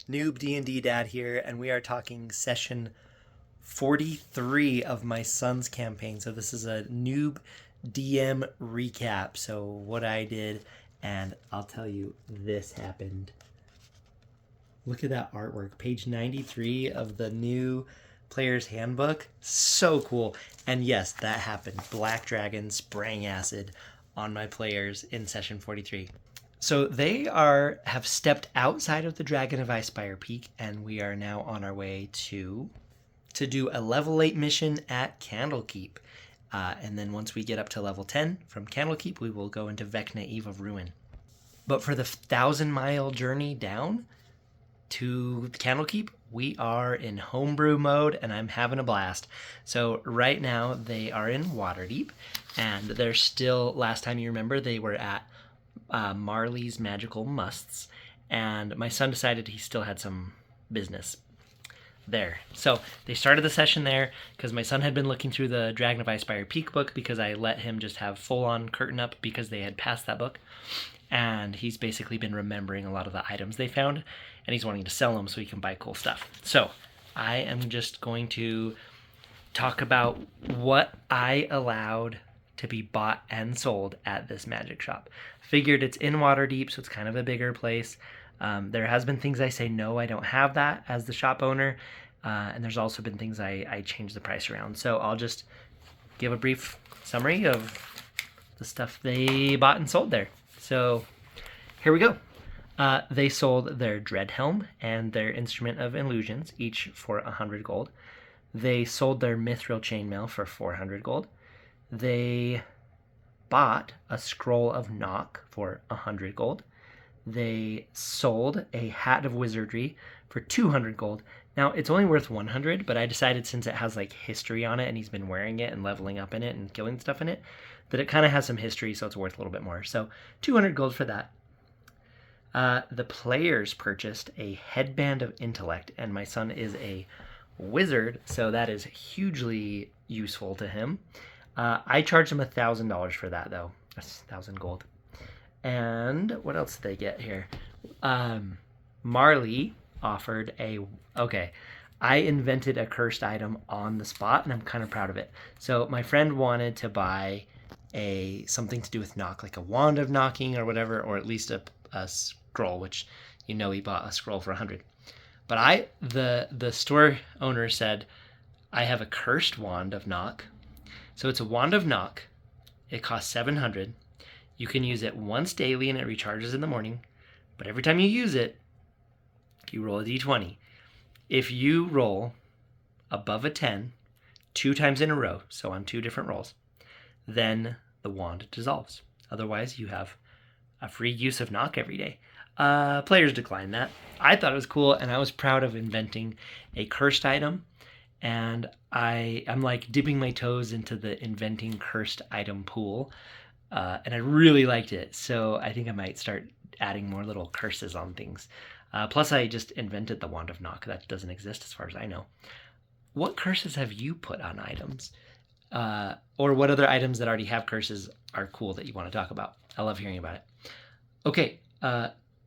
Noob D&D Dad here, and we are talking session 43 of my son's campaign. So this is a Noob DM recap. So what I did, and I'll tell you, this happened. Look at that artwork. Page 93 of the new player's handbook. So cool. And yes, that happened. Black Dragon spraying acid on my players in session 43. So they have stepped outside of the Dragon of Icespire Peak, and we are now on our way to do a level 8 mission at Candlekeep. And then once we get up to level 10 from Candlekeep, we will go into Vecna Eve of Ruin. But for the 1,000-mile journey down to Candlekeep, we are in homebrew mode, and I'm having a blast. So right now they are in Waterdeep, and they're still, last time you remember, they were at Marley's Magical Musts, and my son decided he still had some business there. So they started the session there because my son had been looking through the Dragon of Icespire Peak book because I let him just have full-on curtain up because they had passed that book. And he's basically been remembering a lot of the items they found, and he's wanting to sell them so he can buy cool stuff. So I am just going to talk about what I allowed to be bought and sold at this magic shop. Figured it's in Waterdeep, so it's kind of a bigger place. There has been things I say, no, I don't have that as the shop owner. And there's also been things I changed the price around. So I'll just give a brief summary of the stuff they bought and sold there. So here we go. They sold their Dreadhelm and their Instrument of Illusions, each for 100 gold. They sold their Mithril Chainmail for 400 gold. They bought a Scroll of Knock for 100 gold. They sold a Hat of Wizardry for 200 gold. Now, it's only worth 100, but I decided since it has like history on it and he's been wearing it and leveling up in it and killing stuff in it, that it kind of has some history, so it's worth a little bit more. So 200 gold for that. The players purchased a Headband of Intellect, and my son is a wizard, so that is hugely useful to him. I charged him $1,000 for that, though. That's 1,000 gold. And what else did they get here? Marley offered okay, I invented a cursed item on the spot, and I'm kind of proud of it. So my friend wanted to buy something to do with knock, like a wand of knocking or whatever, or at least a scroll, which he bought a scroll for 100. But the store owner said, I have a cursed wand of knock. So it's a wand of knock. It costs 700. You can use it once daily and it recharges in the morning. But every time you use it, you roll a d20. If you roll above a 10 2 times in a row, so on 2 different rolls, then the wand dissolves. Otherwise, you have a free use of knock every day. Players declined that. I thought it was cool, and I was proud of inventing a cursed item. And I'm like dipping my toes into the inventing cursed item pool. And I really liked it. So I think I might start adding more little curses on things. Plus, I just invented the Wand of Knock. That doesn't exist as far as I know. What curses have you put on items? Or what other items that already have curses are cool that you want to talk about? I love hearing about it. Okay,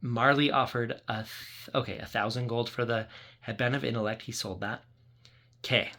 Marley offered 1,000 gold for the Headband of Intellect. He sold that. Okay.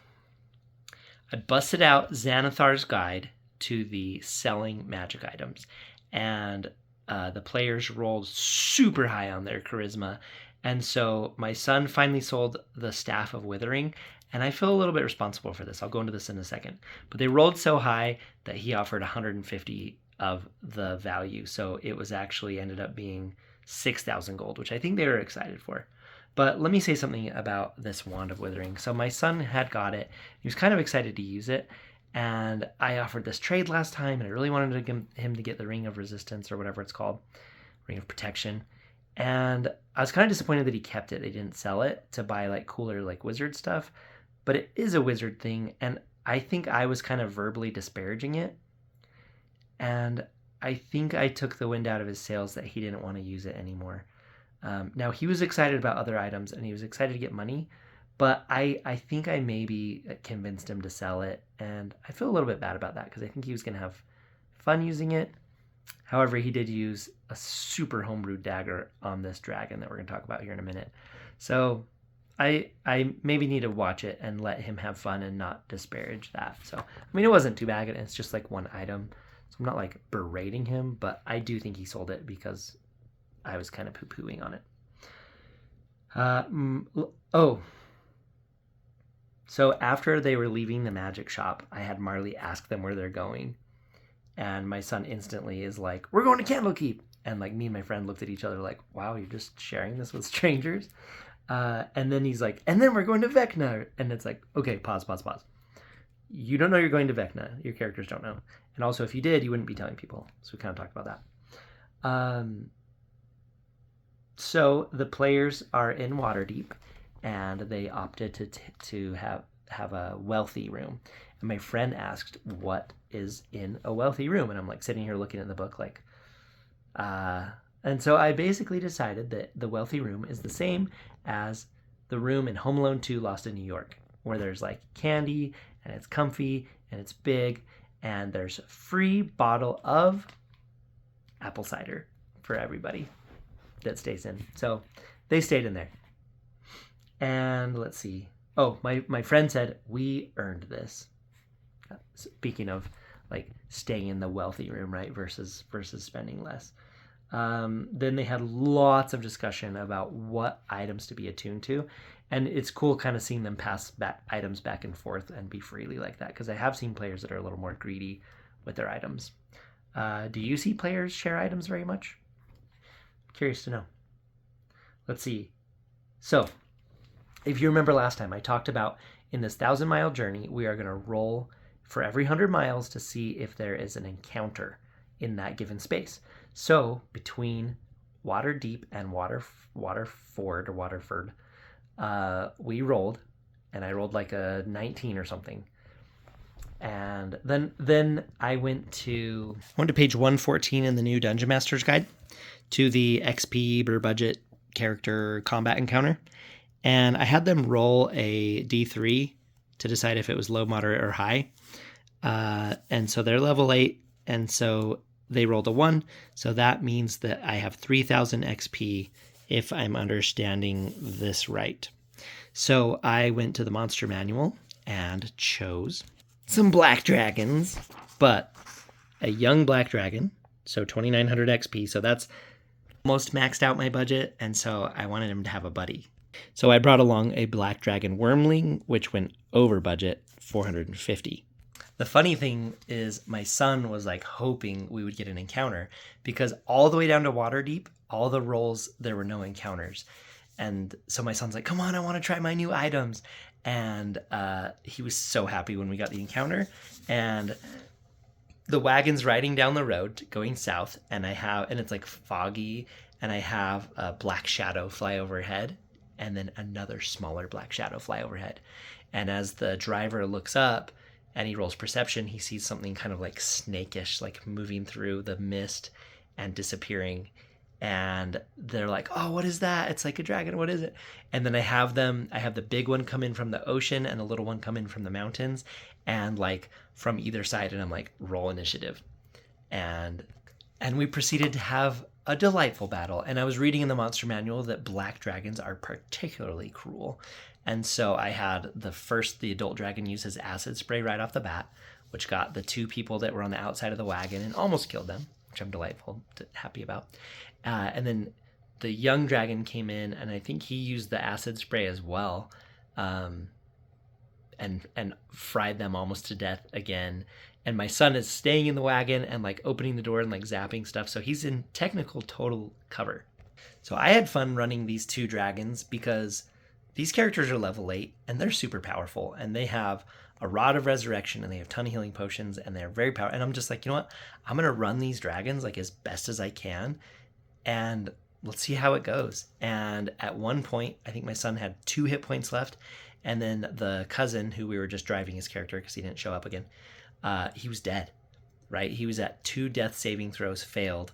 I busted out Xanathar's Guide to the selling magic items, and the players rolled super high on their charisma, and so my son finally sold the Staff of Withering, and I feel a little bit responsible for this. I'll go into this in a second. But they rolled so high that he offered 150 of the value, so it was actually ended up being 6,000 gold, which I think they were excited for. But let me say something about this Wand of Withering. So my son had got it. He was kind of excited to use it. And I offered this trade last time, and I really wanted him to get the Ring of Resistance or whatever it's called, Ring of Protection. And I was kind of disappointed that he kept it. They didn't sell it to buy like cooler like wizard stuff. But it is a wizard thing, and I think I was kind of verbally disparaging it. And I think I took the wind out of his sails that he didn't want to use it anymore. Now, he was excited about other items, and he was excited to get money, but I think I maybe convinced him to sell it, and I feel a little bit bad about that because I think he was going to have fun using it, However, he did use a super homebrewed dagger on this dragon that we're going to talk about here in a minute. So I maybe need to watch it and let him have fun and not disparage that. So, I mean, it wasn't too bad. It's just like one item. So I'm not like berating him, but I do think he sold it because I was kind of poo-pooing on it. So after they were leaving the magic shop, I had Marley ask them where they're going. And my son instantly is like, we're going to Candlekeep. And like me and my friend looked at each other like, wow, you're just sharing this with strangers? And then he's like, and then we're going to Vecna. And it's like, okay, pause. You don't know you're going to Vecna. Your characters don't know. And also, if you did, you wouldn't be telling people. So we kind of talked about that. So the players are in Waterdeep, and they opted to have a wealthy room. And my friend asked, what is in a wealthy room? And I'm like sitting here looking at the book like, and so I basically decided that the wealthy room is the same as the room in Home Alone 2 Lost in New York, where there's like candy and it's comfy and it's big and there's a free bottle of apple cider for everybody that stays in. So they stayed in there. And let's see. Oh, my friend said, we earned this. Speaking of like staying in the wealthy room, right, versus spending less. Then they had lots of discussion about what items to be attuned to. And it's cool kind of seeing them pass items back and forth and be freely like that, because I have seen players that are a little more greedy with their items. Do you see players share items very much? Curious to know. Let's see. So, if you remember last time, I talked about in this 1,000-mile journey, we are going to roll for every 100 miles to see if there is an encounter in that given space. So between Waterdeep and Waterford, we rolled, and I rolled like a 19 or something. And then I went to page 114 in the new Dungeon Master's Guide to the XP per budget character combat encounter. And I had them roll a D3 to decide if it was low, moderate, or high. And so they're level 8, and so they rolled a 1. So that means that I have 3,000 XP if I'm understanding this right. So I went to the monster manual and chose some black dragons, but a young black dragon, so 2,900 XP. So that's almost maxed out my budget, and so I wanted him to have a buddy. So I brought along a black dragon wormling, which went over budget, 450. The funny thing is my son was like hoping we would get an encounter, because all the way down to Waterdeep, all the rolls, there were no encounters. And so my son's like, come on, I want to try my new items. And he was so happy when we got the encounter. And the wagon's riding down the road going south, and it's like foggy, and I have a black shadow fly overhead, and then another smaller black shadow fly overhead. And as the driver looks up and he rolls perception, he sees something kind of like snakish, like moving through the mist and disappearing. And they're like, oh, what is that? It's like a dragon. What is it? And then I have the big one come in from the ocean and the little one come in from the mountains, and like from either side. And I'm like, roll initiative. And we proceeded to have a delightful battle. And I was reading in the monster manual that black dragons are particularly cruel. And so I had the adult dragon use his acid spray right off the bat, which got the 2 people that were on the outside of the wagon and almost killed them, which I'm happy about. And then the young dragon came in, and I think he used the acid spray as well, and fried them almost to death again. And my son is staying in the wagon and like opening the door and like zapping stuff, so he's in technical total cover. So I had fun running these 2 dragons because these characters are level 8 and they're super powerful, and they have a rod of resurrection and they have a ton of healing potions, and they're very powerful. And I'm just like, you know what? I'm going to run these dragons like as best as I can, and let's see how it goes. And at one point, I think my son had 2 hit points left, and then the cousin, who we were just driving his character because he didn't show up again, he was dead, right? He was at 2 death saving throws failed.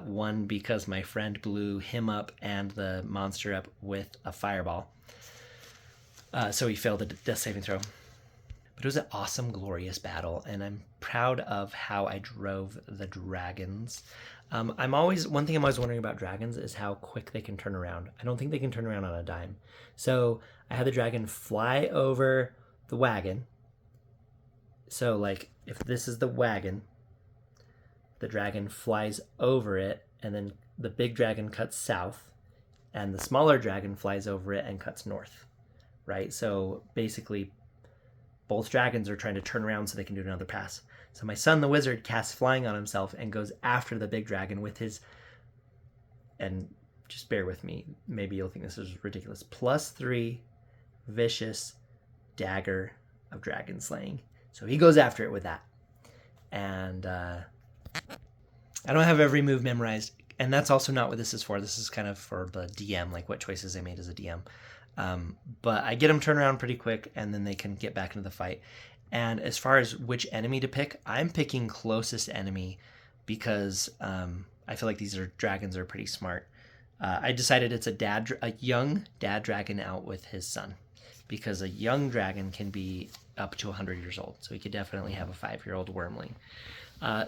One because my friend blew him up and the monster up with a fireball. So he failed the death saving throw. But it was an awesome, glorious battle, and I'm proud of how I drove the dragons. One thing I'm always wondering about dragons is how quick they can turn around. I don't think they can turn around on a dime. So I had the dragon fly over the wagon. So like if this is the wagon, the dragon flies over it, and then the big dragon cuts south, and the smaller dragon flies over it and cuts north, right? So basically both dragons are trying to turn around so they can do another pass. So my son, the wizard, casts flying on himself and goes after the big dragon with his, and just bear with me, maybe you'll think this is ridiculous, +3 vicious dagger of dragon slaying. So he goes after it with that. And I don't have every move memorized, and that's also not what this is for. This is kind of for the DM, like what choices I made as a DM. But I get them turned around pretty quick, and then they can get back into the fight. And as far as which enemy to pick, I'm picking closest enemy because I feel like these dragons are pretty smart. I decided it's a young dad dragon out with his son, because a young dragon can be up to 100 years old. So he could definitely have a 5-year-old wormling.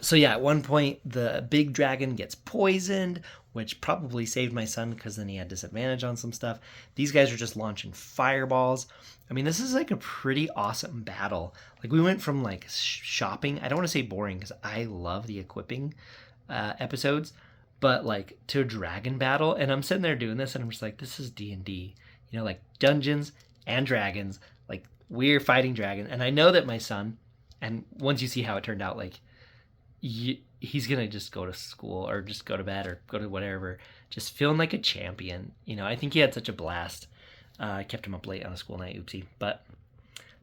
So yeah, at one point the big dragon gets poisoned, which probably saved my son because then he had disadvantage on some stuff. These guys are just launching fireballs. I mean, this is like a pretty awesome battle. Like we went from like shopping. I don't want to say boring because I love the equipping episodes, but like to a dragon battle. And I'm sitting there doing this and I'm just like, this is D&D, you know, like Dungeons and Dragons. Like we're fighting dragons. And I know that my son, and once you see how it turned out, like he's gonna just go to school or just go to bed or go to whatever, just feeling like a champion. You know, I think he had such a blast. I kept him up late on a school night, oopsie. But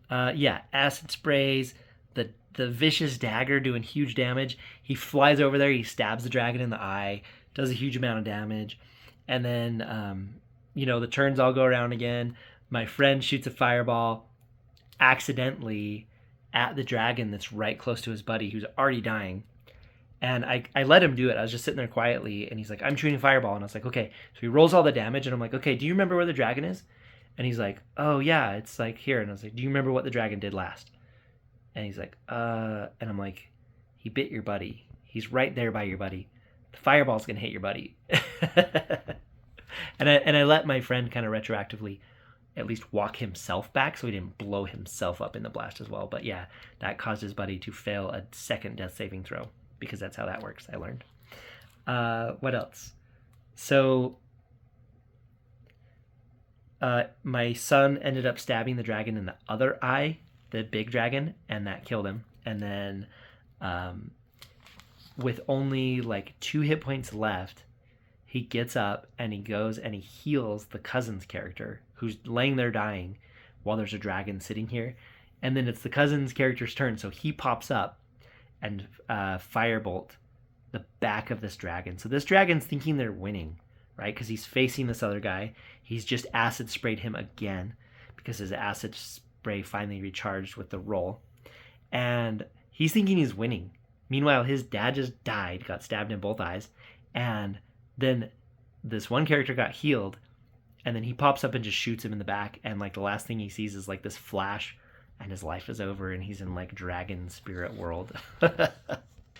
yeah, acid sprays, the vicious dagger doing huge damage. He flies over there, he stabs the dragon in the eye, does a huge amount of damage, and then you know, the turns all go around again. My friend shoots a fireball accidentally at the dragon that's right close to his buddy who's already dying. And I let him do it. I was just sitting there quietly, and he's like, I'm shooting a fireball. And I was like, okay. So he rolls all the damage, and I'm like, okay, do you remember where the dragon is? And he's like, oh, yeah, it's like here. And I was like, do you remember what the dragon did last? And he's like, and I'm like, he bit your buddy. He's right there by your buddy. The fireball's going to hit your buddy. and I let my friend kind of retroactively at least walk himself back so he didn't blow himself up in the blast as well. But yeah, that caused his buddy to fail a second death saving throw, because that's how that works, I learned. What else? So my son ended up stabbing the dragon in the other eye, the big dragon, and that killed him. And then with only like 2 hit points left, he gets up and he goes and he heals the cousin's character who's laying there dying while there's a dragon sitting here. And then it's the cousin's character's turn, so he pops up and firebolt the back of this dragon. So this dragon's thinking they're winning, right? Because he's facing this other guy. He's just acid sprayed him again because his acid spray finally recharged with the roll. And he's thinking he's winning. Meanwhile, his dad just died, got stabbed in both eyes. And then this one character got healed. And then he pops up and just shoots him in the back. And like the last thing he sees is like this flash, and his life is over, and he's in like dragon spirit world.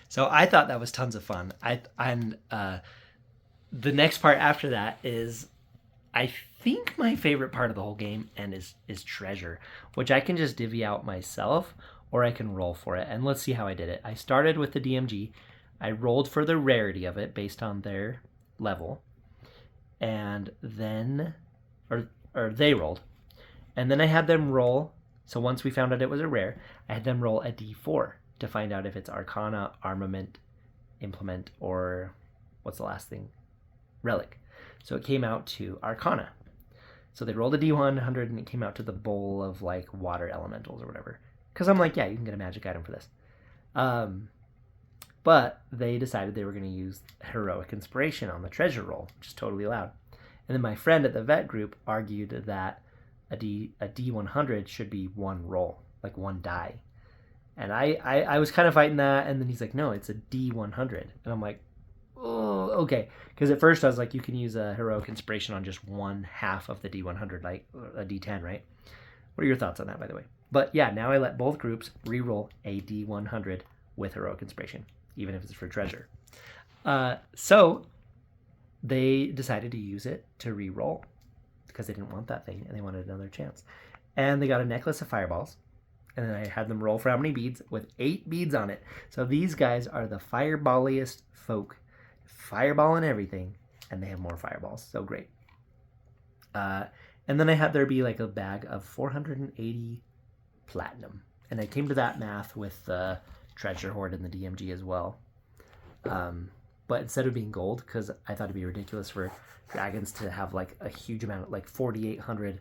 So I thought that was tons of fun. The next part after that is, I think, my favorite part of the whole game, and is treasure, which I can just divvy out myself, or I can roll for it. And let's see how I did it. I started with the DMG. I rolled for the rarity of it based on their level, and then, or they rolled, and then I had them roll. So once we found out it was a rare, I had them roll a d4 to find out if it's Arcana, Armament, Implement, or what's the last thing? Relic. So it came out to Arcana. So they rolled a d100 and it came out to the bowl of like water elementals or whatever. Because I'm like, yeah, you can get a magic item for this. But they decided they were going to use Heroic Inspiration on the treasure roll, which is totally allowed. And then my friend at the vet group argued that a D100 should be one roll, like one die. And I was kind of fighting that, and then he's like, no, it's a D100. And I'm like, oh, okay. Because at first I was like, you can use a Heroic Inspiration on just one half of the D100, like a D10, right? What are your thoughts on that, by the way? But yeah, now I let both groups re-roll a D100 with Heroic Inspiration, even if it's for treasure. So they decided to use it to re-roll because they didn't want that thing and they wanted another chance. And they got a necklace of fireballs. And then I had them roll for how many beads with 8 beads on it. So these guys are the fireballiest folk. Fireball and everything. And they have more fireballs. So great. And then I had there be like a bag of 480 platinum. And I came to that math with the treasure hoard and the DMG as well. But instead of being gold, because I thought it'd be ridiculous for dragons to have like a huge amount, like 4,800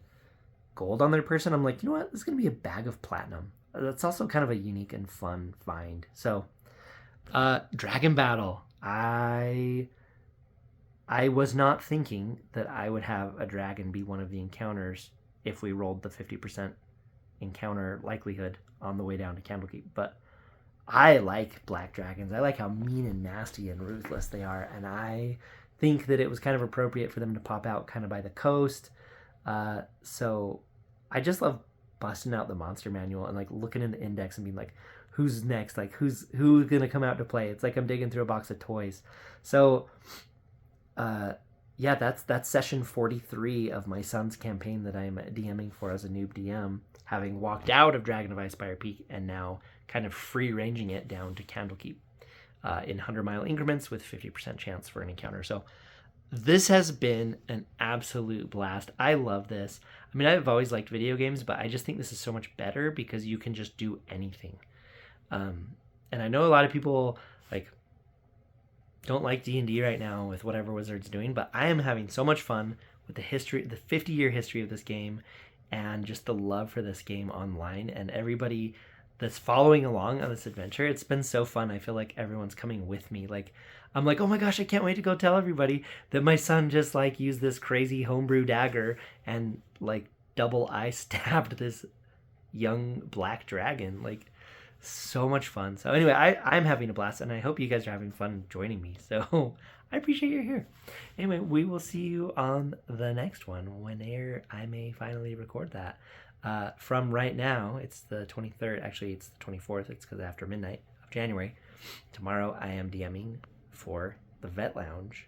gold on their person, I'm like, you know what? This is going to be a bag of platinum. That's also kind of a unique and fun find. So, Dragon Battle. I was not thinking that I would have a dragon be one of the encounters if we rolled the 50% encounter likelihood on the way down to Candlekeep. But I like black dragons. I like how mean and nasty and ruthless they are. And I think that it was kind of appropriate for them to pop out kind of by the coast. So I just love busting out the monster manual and like looking in the index and being like, who's next? Like who's going to come out to play? It's like I'm digging through a box of toys. So yeah, that's session 43 of my son's campaign that I'm DMing for as a noob DM, having walked out of Dragon of Icespire Peak and now kind of free ranging it down to Candlekeep in 100-mile increments with 50% chance for an encounter. So this has been an absolute blast. I love this. I mean, I've always liked video games, but I just think this is so much better because you can just do anything. And I know a lot of people like don't like D&D right now with whatever Wizards doing, but I am having so much fun with the history, the 50-year history of this game, and just the love for this game online and everybody that's following along on this adventure. It's been so fun. I feel like everyone's coming with me. Like, I'm like, oh my gosh, I can't wait to go tell everybody that my son just like used this crazy homebrew dagger and like double eye stabbed this young black dragon. Like, so much fun. So anyway, I'm having a blast and I hope you guys are having fun joining me. So I appreciate you're here. Anyway, we will see you on the next one whenever I may finally record that. From right now, it's the 23rd. Actually, it's the 24th. It's because after midnight of January. Tomorrow, I am DMing for the Vet Lounge,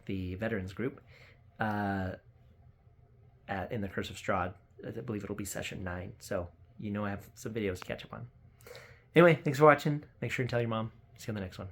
the veterans group, in the Curse of Strahd. I believe it'll be session 9. So I have some videos to catch up on. Anyway, thanks for watching. Make sure and tell your mom. See you on the next one.